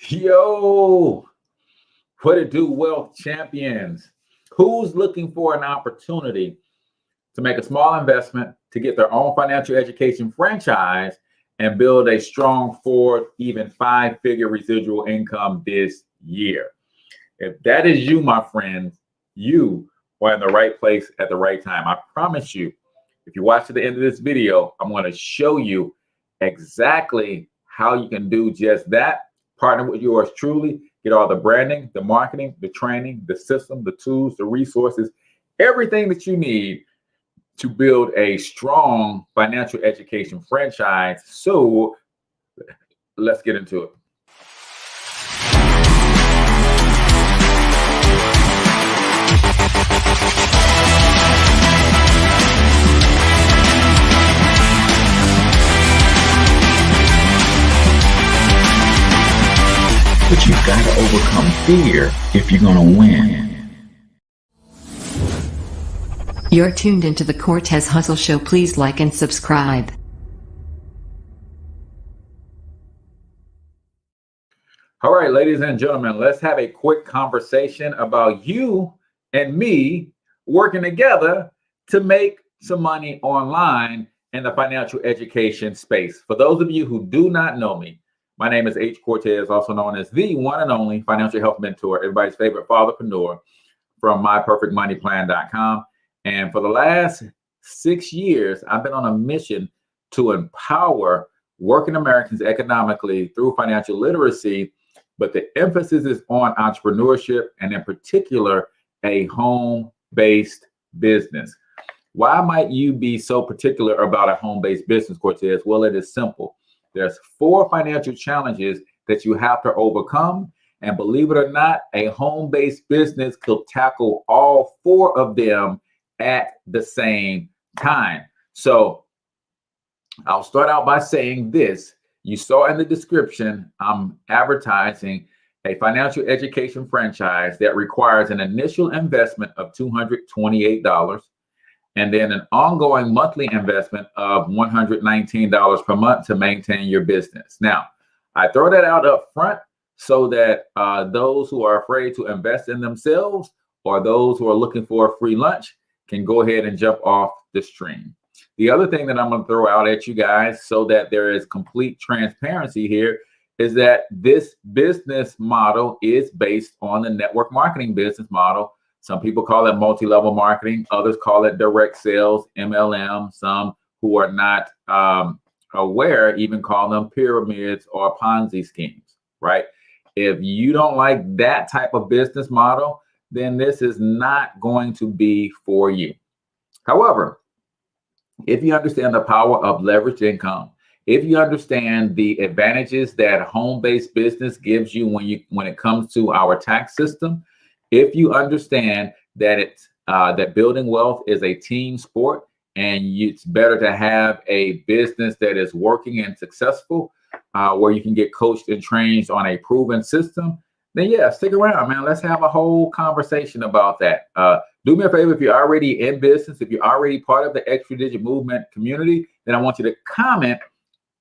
Yo, what it do, wealth champions? Who's looking for an opportunity to make a small investment to get their own financial education franchise and build a strong 4, even 5-figure residual income this year? If that is you, my friends, you are in the right place at the right time. I promise you, if you watch to the end of this video, I'm going to show you exactly how you can do just that. Partner with yours truly, get all the branding, the marketing, the training, the system, the tools, the resources, everything that you need to build a strong financial education franchise. So let's get into it. But you've got to overcome fear if you're going to win. You're tuned into the Cortez Hustle Show. Please like and subscribe. All right, ladies and gentlemen, let's have a quick conversation about you and me working together to make some money online in the financial education space. For those of you who do not know me, my name is H. Cortez, also known as the one and only financial health mentor, everybody's favorite fatherpreneur from myperfectmoneyplan.com. And for the last 6 years, I've been on a mission to empower working Americans economically through financial literacy, but the emphasis is on entrepreneurship and in particular, a home-based business. Why might you be so particular about a home-based business, Cortez? Well, it is simple. There's 4 financial challenges that you have to overcome. And believe it or not, a home-based business could tackle all 4 of them at the same time. So I'll start out by saying this. You saw in the description, I'm advertising a financial education franchise that requires an initial investment of $228. And then an ongoing monthly investment of $119 per month to maintain your business. Now, I throw that out up front so that those who are afraid to invest in themselves or those who are looking for a free lunch can go ahead and jump off the stream. The other thing that I'm going to throw out at you guys so that there is complete transparency here is that this business model is based on the network marketing business model. Some people call it multi-level marketing. Others call it direct sales, MLM. Some who are not aware even call them pyramids or Ponzi schemes, right? If you don't like that type of business model, then this is not going to be for you. However, if you understand the power of leveraged income, if you understand the advantages that home-based business gives you when it comes to our tax system, if you understand that that building wealth is a team sport and it's better to have a business that is working and successful, where you can get coached and trained on a proven system, then yeah, stick around, man. Let's have a whole conversation about that. Do me a favor, if you're already in business, if you're already part of the Extra Digit Movement community, then I want you to comment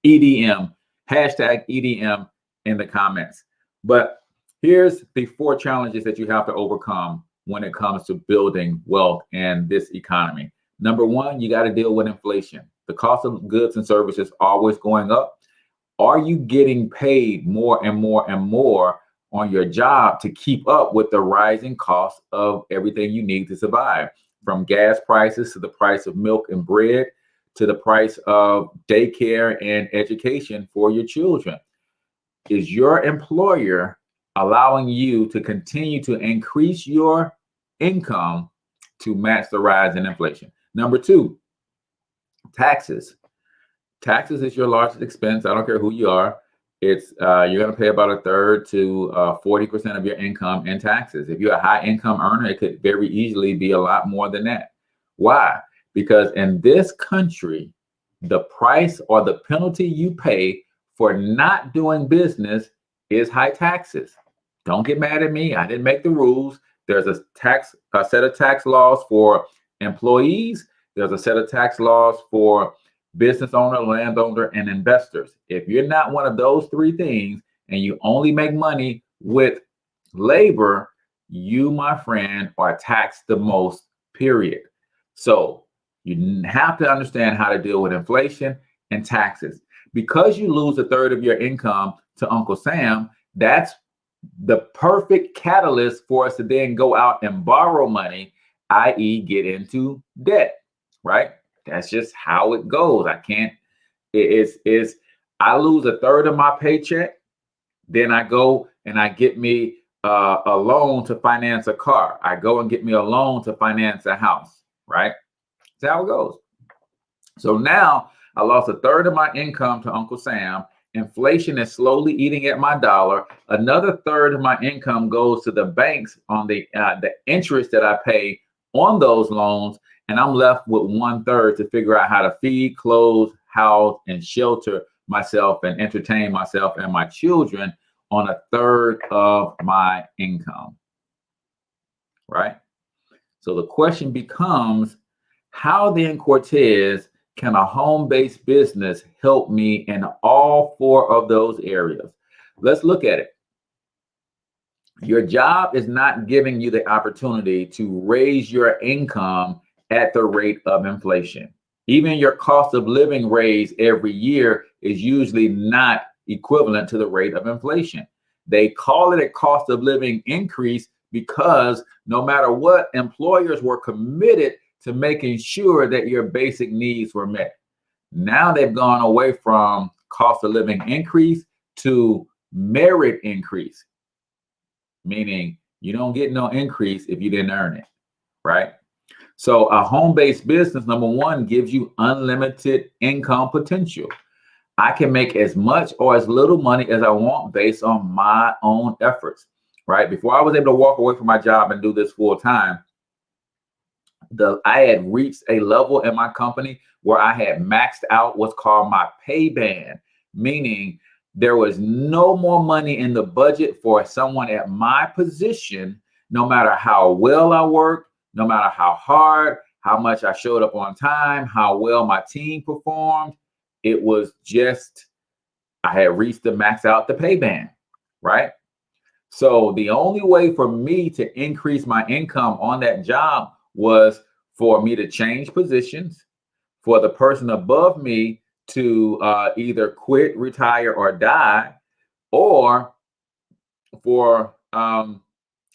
EDM, hashtag EDM in the comments. But here's the 4 challenges that you have to overcome when it comes to building wealth in this economy. Number 1, you got to deal with inflation. The cost of goods and services always going up. Are you getting paid more and more and more on your job to keep up with the rising cost of everything you need to survive? From gas prices to the price of milk and bread to the price of daycare and education for your children. Is your employer allowing you to continue to increase your income to match the rise in inflation? Number 2, taxes. Taxes is your largest expense. I don't care who you are. It's you're going to pay about 1/3 to 40% of your income in taxes. If you're a high income earner, it could very easily be a lot more than that. Why? Because in this country, the price or the penalty you pay for not doing business is high taxes. Don't get mad at me. I didn't make the rules. There's a set of tax laws for employees. There's a set of tax laws for business owner, landowner, and investors. If you're not one of those 3 things and you only make money with labor, you, my friend, are taxed the most, period. So you have to understand how to deal with inflation and taxes. Because you lose a third of your income to Uncle Sam, that's the perfect catalyst for us to then go out and borrow money, i.e., get into debt, right? That's just how it goes. I lose a third of my paycheck, then I go and I get me a loan to finance a car. I go and get me a loan to finance a house, right? That's how it goes. So now I lost a third of my income to Uncle Sam. Inflation is slowly eating at my dollar. Another third of my income goes to the banks on the interest that I pay on those loans, and I'm left with 1/3 to figure out how to feed, clothe, house, and shelter myself and entertain myself and my children on a third of my income, right? So the question becomes, how then, Cortez, can a home-based business help me in all four of those areas? Let's look at it. Your job is not giving you the opportunity to raise your income at the rate of inflation. Even your cost of living raise every year is usually not equivalent to the rate of inflation. They call it a cost of living increase because no matter what, employers were committed to making sure that your basic needs were met. Now they've gone away from cost of living increase to merit increase, meaning you don't get no increase if you didn't earn it, right? So a home-based business, number one, gives you unlimited income potential. I can make as much or as little money as I want based on my own efforts, right? Before I was able to walk away from my job and do this full time, I had reached a level in my company where I had maxed out what's called my pay band, meaning there was no more money in the budget for someone at my position, no matter how well I worked, no matter how hard, how much I showed up on time, how well my team performed. It was just, I had reached the max out the pay band, right? So the only way for me to increase my income on that job was for me to change positions, for the person above me to either quit, retire, or die, or for those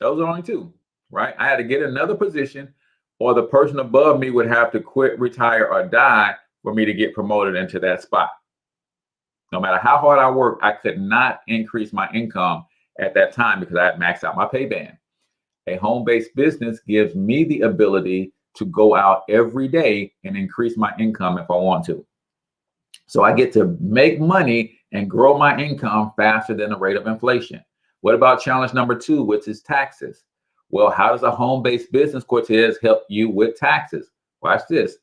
are only two, right? I had to get another position, or the person above me would have to quit, retire, or die for me to get promoted into that spot. No matter how hard I worked, I could not increase my income at that time because I had maxed out my pay band. A home-based business gives me the ability to go out every day and increase my income if I want to. So I get to make money and grow my income faster than the rate of inflation. What about challenge number 2, which is taxes? Well, how does a home-based business, Cortez, help you with taxes? Watch this.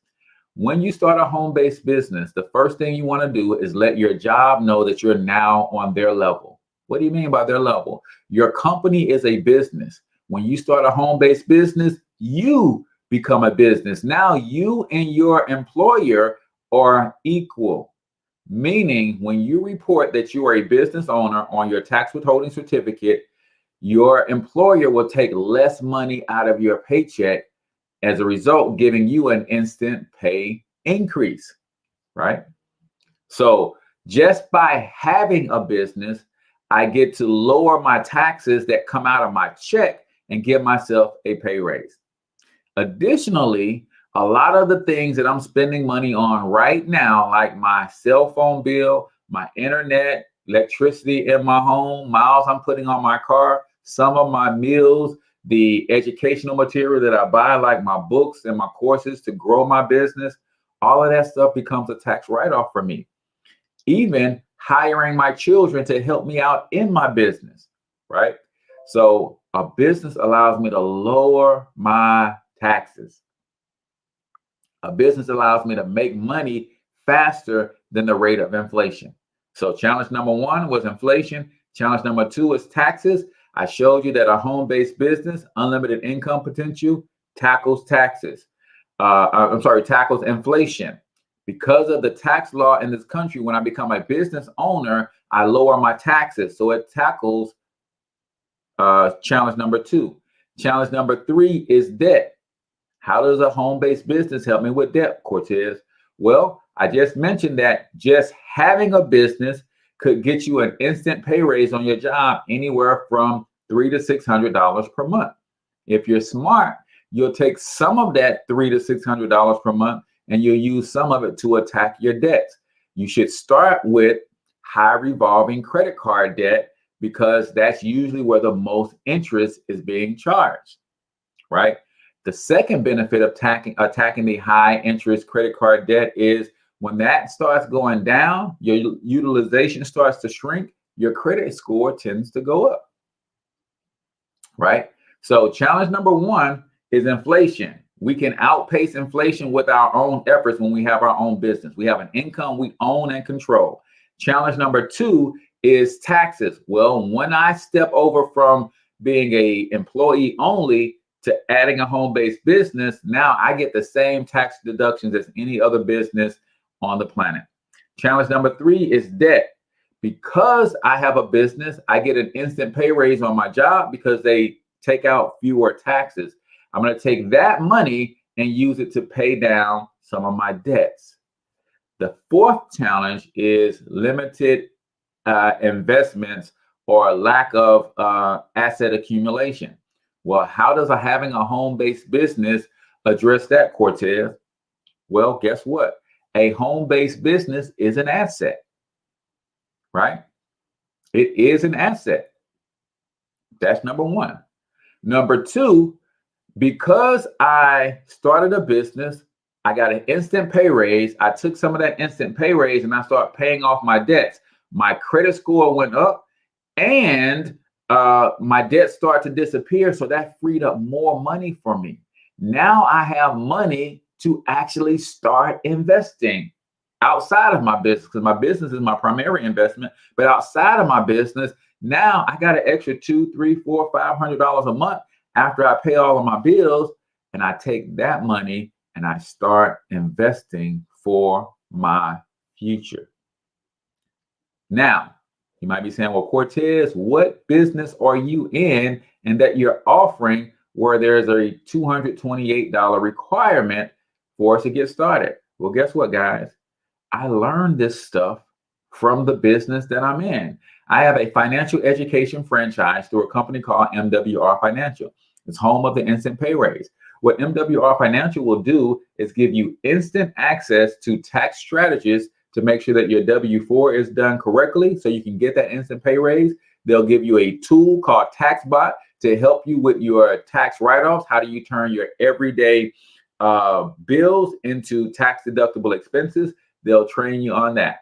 When you start a home-based business, the first thing you want to do is let your job know that you're now on their level. What do you mean by their level? Your company is a business. When you start a home-based business, you become a business. Now you and your employer are equal, meaning when you report that you are a business owner on your tax withholding certificate, your employer will take less money out of your paycheck, as a result, giving you an instant pay increase, right? So just by having a business, I get to lower my taxes that come out of my check and give myself a pay raise. Additionally, a lot of the things that I'm spending money on right now, like my cell phone bill, my internet, electricity in my home, miles I'm putting on my car, some of my meals, the educational material that I buy, like my books and my courses to grow my business, all of that stuff becomes a tax write-off for me. Even hiring my children to help me out in my business, right? So a business allows me to lower my taxes. A business allows me to make money faster than the rate of inflation. So challenge number 1 was inflation. Challenge number 2 is taxes. I showed you that a home-based business, unlimited income potential, tackles taxes. Tackles inflation. Because of the tax law in this country, when I become a business owner, I lower my taxes. So it tackles challenge number 2. Challenge number 3 is debt. How does a home-based business help me with debt, Cortez? Well, I just mentioned that just having a business could get you an instant pay raise on your job, anywhere from $300 to $600 per month. If you're smart, you'll take some of that $300 to $600 per month and you'll use some of it to attack your debts. You should start with high revolving credit card debt, because that's usually where the most interest is being charged, right? The second benefit of attacking the high interest credit card debt is when that starts going down, your utilization starts to shrink, your credit score tends to go up, right? So challenge number 1 is inflation. We can outpace inflation with our own efforts when we have our own business. We have an income we own and control. Challenge number 2 is taxes. Well, when I step over from being an employee only to adding a home-based business, now I get the same tax deductions as any other business on the planet. Challenge number 3 is debt. Because I have a business, I get an instant pay raise on my job because they take out fewer taxes. I'm going to take that money and use it to pay down some of my debts. The 4th challenge is limited investments or lack of asset accumulation. Well, how does having a home-based business address that, Cortez? Well, guess what? A home-based business is an asset, right? It is an asset. That's number 1. Number 2, because I started a business, I got an instant pay raise. I took some of that instant pay raise and I started paying off my debts. My credit score went up and my debts started to disappear. So that freed up more money for me. Now I have money to actually start investing outside of my business, because my business is my primary investment. But outside of my business, now I got an extra $200, $300, $400, $500 a month after I pay all of my bills, and I take that money and I start investing for my future. Now, you might be saying, well, Cortez, what business are you in and that you're offering where there's a $228 requirement for us to get started? Well, guess what, guys? I learned this stuff from the business that I'm in. I have a financial education franchise through a company called MWR Financial. It's home of the instant pay raise. What MWR Financial will do is give you instant access to tax strategies to make sure that your W-4 is done correctly so you can get that instant pay raise. They'll give you a tool called TaxBot to help you with your tax write-offs. How do you turn your everyday bills into tax deductible expenses? They'll train you on that.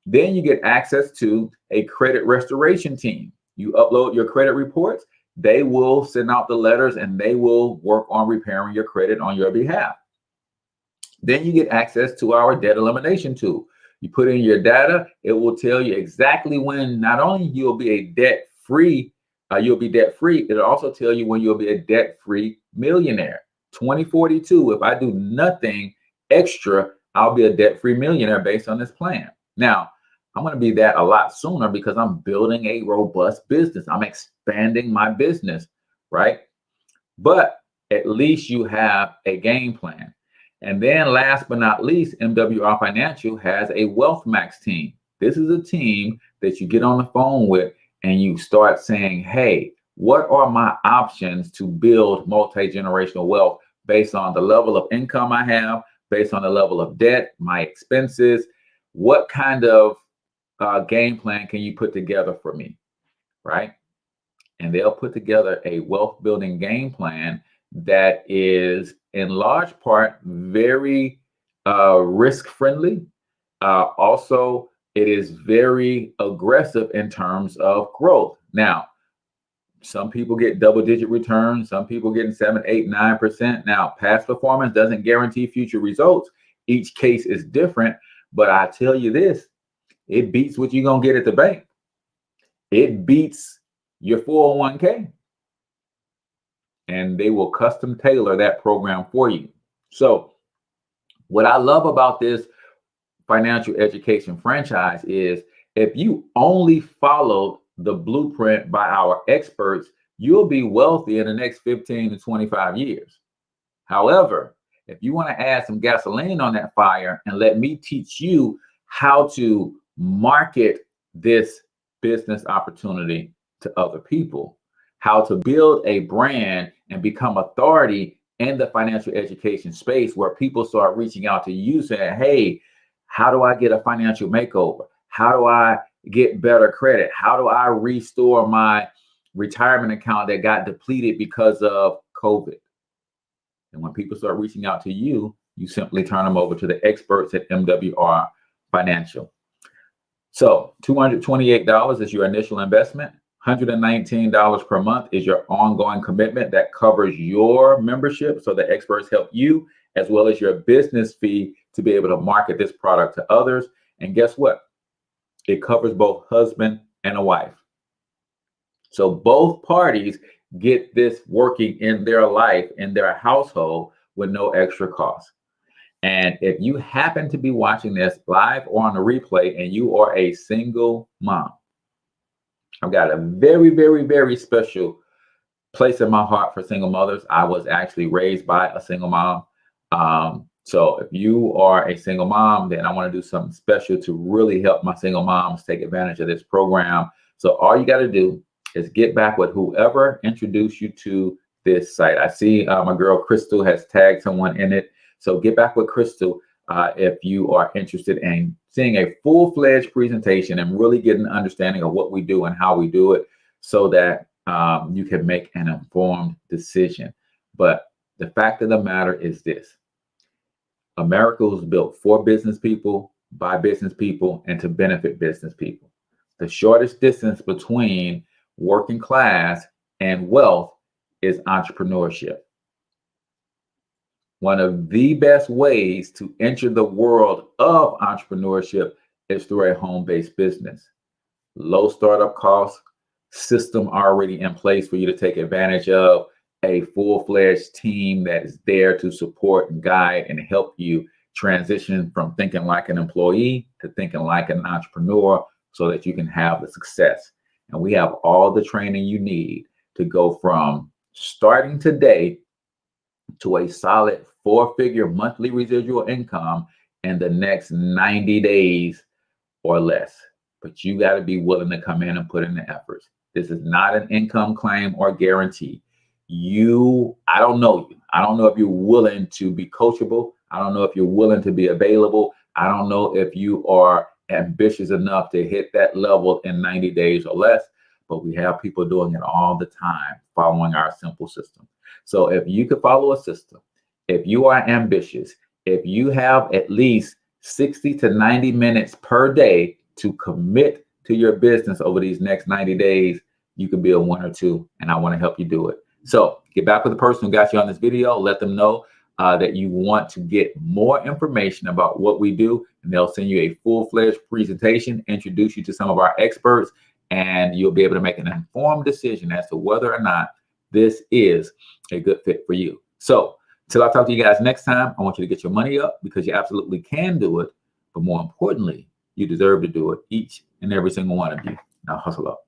Then you get access to a credit restoration team. You upload your credit reports. They will send out the letters and they will work on repairing your credit on your behalf. Then you get access to our debt elimination tool. You put in your data, it will tell you exactly when not only you'll be a debt-free, it'll also tell you when you'll be a debt-free millionaire. 2042, if I do nothing extra, I'll be a debt-free millionaire based on this plan. Now, I'm going to be that a lot sooner because I'm building a robust business. I'm expanding my business, right? But at least you have a game plan. And then last but not least, MWR Financial has a Wealth Max team. This is a team that you get on the phone with and you start saying, hey, what are my options to build multi-generational wealth based on the level of income I have, based on the level of debt, my expenses? What kind of game plan can you put together for me, right? And they'll put together a wealth building game plan that is in large part very risk friendly. Also, it is very aggressive in terms of growth. Now, some people get double-digit returns. Some people getting 7, 8, 9%. Now, past performance doesn't guarantee future results. Each case is different. But I tell you this, it beats what you're going to get at the bank. It beats your 401k. And they will custom tailor that program for you. So what I love about this financial education franchise is if you only follow the blueprint by our experts, you'll be wealthy in the next 15 to 25 years. However, if you want to add some gasoline on that fire and let me teach you how to market this business opportunity to other people, how to build a brand and become authority in the financial education space where people start reaching out to you saying, hey, how do I get a financial makeover? How do I get better credit? How do I restore my retirement account that got depleted because of COVID? And when people start reaching out to you, you simply turn them over to the experts at MWR Financial. So $228 is your initial investment. $119 per month is your ongoing commitment that covers your membership. So the experts help you, as well as your business fee to be able to market this product to others. And guess what? It covers both husband and a wife. So both parties get this working in their life, in their household with no extra cost. And if you happen to be watching this live or on the replay and you are a single mom, I've got a very, very, very special place in my heart for single mothers. I was actually raised by a single mom. So if you are a single mom, then I want to do something special to really help my single moms take advantage of this program. So all you got to do is get back with whoever introduced you to this site. I see my girl Crystal has tagged someone in it. So get back with Crystal if you are interested in seeing a full-fledged presentation and really get an understanding of what we do and how we do it so that you can make an informed decision. But the fact of the matter is this: America was built for business people, by business people, and to benefit business people. The shortest distance between working class and wealth is entrepreneurship. One of the best ways to enter the world of entrepreneurship is through a home-based business. Low startup costs, system already in place for you to take advantage of, a full-fledged team that is there to support and guide and help you transition from thinking like an employee to thinking like an entrepreneur so that you can have the success. And we have all the training you need to go from starting today to a solid 4-figure monthly residual income in the next 90 days or less. But you got to be willing to come in and put in the efforts. This is not an income claim or guarantee. I don't know you. I don't know if you're willing to be coachable. I don't know if you're willing to be available. I don't know if you are ambitious enough to hit that level in 90 days or less, but we have people doing it all the time following our simple system. So if you could follow a system, if you are ambitious, if you have at least 60 to 90 minutes per day to commit to your business over these next 90 days, you could be a winner too, and I want to help you do it. So get back with the person who got you on this video. Let them know that you want to get more information about what we do, and they'll send you a full-fledged presentation, introduce you to some of our experts, and you'll be able to make an informed decision as to whether or not this is a good fit for you. So till I talk to you guys next time, I want you to get your money up because you absolutely can do it. But more importantly, you deserve to do it, each and every single one of you. Now hustle up.